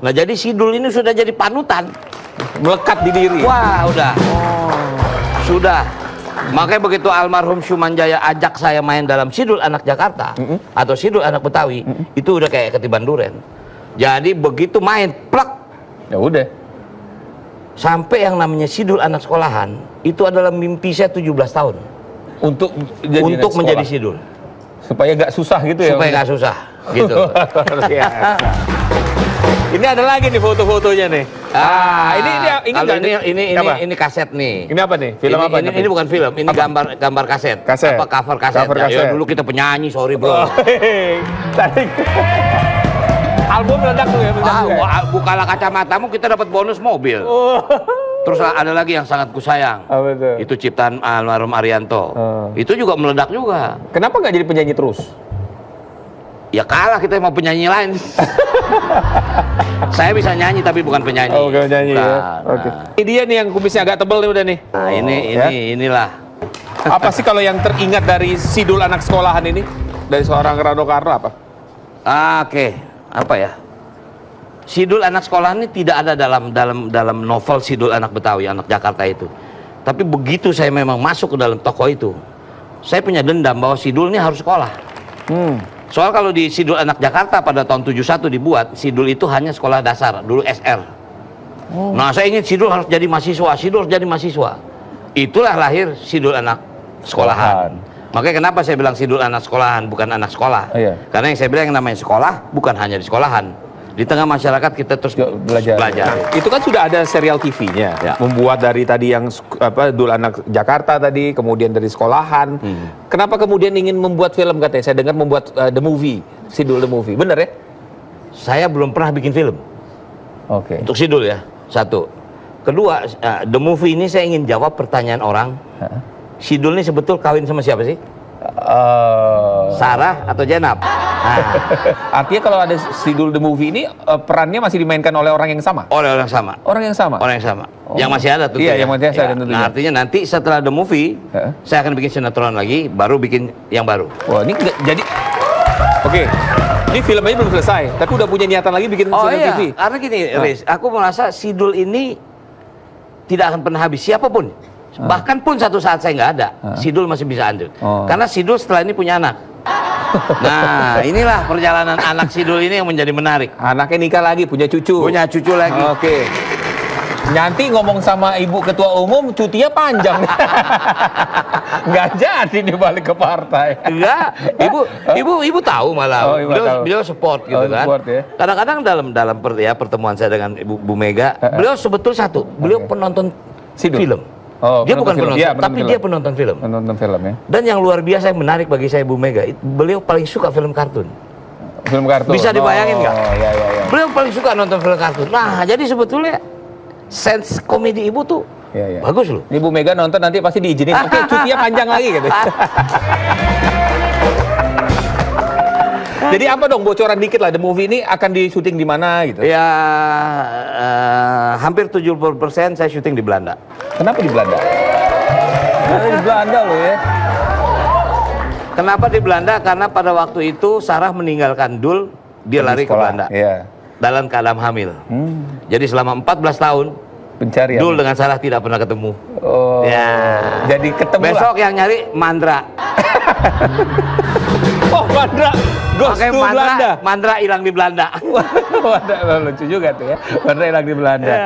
Nah, jadi Sidul ini sudah jadi panutan. Melekat di diri. Wah, udah. Sudah. Makanya begitu almarhum Sumanjaya ajak saya main dalam Sidul Anak Jakarta atau Sidul Anak Betawi, itu udah kayak ketiban duren. Jadi begitu main, plak. Ya udah. Sampai yang namanya Sidul Anak Sekolahan, itu adalah mimpi saya 17 tahun. Untuk Menjadi Sidul. Supaya nggak susah gitu ya? Supaya nggak susah, gitu. Ini ada lagi nih foto-fotonya nih. Ini kaset nih. Ini apa nih? Film apa? Ini bukan film, ini gambar kaset. Kaset. Apa cover kaset? Ya, dulu kita penyanyi, sorry bro. Album meledak tuh ya? Bukalah kacamatamu, kita dapat bonus mobil. Terus ada lagi yang sangat kusayang. Itu ciptaan almarhum Arianto. Itu juga meledak juga. Kenapa nggak jadi penyanyi terus? Ya kalah kita mau penyanyi lain. Saya bisa nyanyi tapi bukan penyanyi. Oh, bukan penyanyi ya. Oke. Ini dia nih yang kumisnya agak tebel nih udah nih. Nah, inilah. Apa sih kalau yang teringat dari Sidul Anak Sekolahan ini? Dari seorang Rano Karno apa? Oke. Apa ya? Sidul Anak Sekolahan ini tidak ada dalam novel Sidul Anak Betawi, Anak Jakarta itu. Tapi begitu saya memang masuk ke dalam toko itu, saya punya dendam bahwa Sidul ini harus sekolah. Soal kalau di Sidul Anak Jakarta pada tahun 71 dibuat, Sidul itu hanya sekolah dasar, dulu SR. Nah, saya ingin Sidul harus jadi mahasiswa, Sidul harus jadi mahasiswa. Itulah lahir Sidul Anak Sekolahan. Makanya kenapa saya bilang Sidul Anak Sekolahan, bukan anak sekolah. Karena yang saya bilang yang namanya sekolah, bukan hanya di sekolahan. Di tengah masyarakat kita terus belajar. Itu kan sudah ada serial TV-nya, ya. Membuat dari tadi yang Sidul Anak Jakarta tadi, kemudian dari sekolahan. Kenapa kemudian ingin membuat film katanya? Saya dengar membuat The Movie, Sidul The Movie, bener ya? Saya belum pernah bikin film. Untuk Sidul ya, satu. Kedua, The Movie ini saya ingin jawab pertanyaan orang. Sidul ini sebetul kawin sama siapa sih? Sarah atau Jenab? Artinya kalau ada Sidul The Movie ini perannya masih dimainkan oleh orang yang sama? Oleh orang sama. Orang yang sama? Orang yang sama. Yang masih ada tuh. Iya, yang masih ada tentunya. Nah, artinya nanti setelah The Movie, saya akan bikin sinetron lagi, baru bikin yang baru. Wah, ini jadi... Oke. Ini film aja belum selesai, tapi udah punya niatan lagi bikin sinetron TV. Karena gini, Riz, aku merasa Sidul ini tidak akan pernah habis, siapapun. Bahkan pun satu saat saya nggak ada, Sidul masih bisa lanjut. Karena Sidul setelah ini punya anak. Nah, inilah perjalanan anak Sidul ini yang menjadi menarik. Anaknya nikah lagi, punya cucu. Punya cucu lagi. Oke. Nanti ngomong sama ibu ketua umum, cutinya panjang. Nggak jadi dibalik ke partai. Enggak, ibu tahu malah. Beliau support gitu kan. Kadang-kadang dalam pertemuan saya dengan Bu Mega, beliau sebetul satu, beliau penonton film. Dia bukan penonton, tapi dia penonton film. Penonton film ya. Dan yang luar biasa yang menarik bagi saya Bu Mega, beliau paling suka film kartun. Film kartun. Bisa dibayangin nggak? Iya. Beliau paling suka nonton film kartun. Nah, jadi sebetulnya sense komedi ibu tuh bagus loh. Ini Bu Mega nonton nanti pasti diizinin. Oke, cutinya panjang lagi gitu. Jadi apa dong, bocoran dikit lah, The Movie ini akan di-syuting di mana gitu? Ya, hampir 70% saya syuting di Belanda. Kenapa di Belanda? Karena di Belanda loh ya. Kenapa di Belanda? Karena pada waktu itu Sarah meninggalkan Dul, dia lari ke Belanda. Dalam keadaan hamil. Jadi selama 14 tahun, pencarian. Dul dengan Sarah tidak pernah ketemu. Jadi ketemu besok yang nyari Mandra. Mandra. Mandra hilang di Belanda. Lucu juga tuh ya. Mandra hilang di Belanda.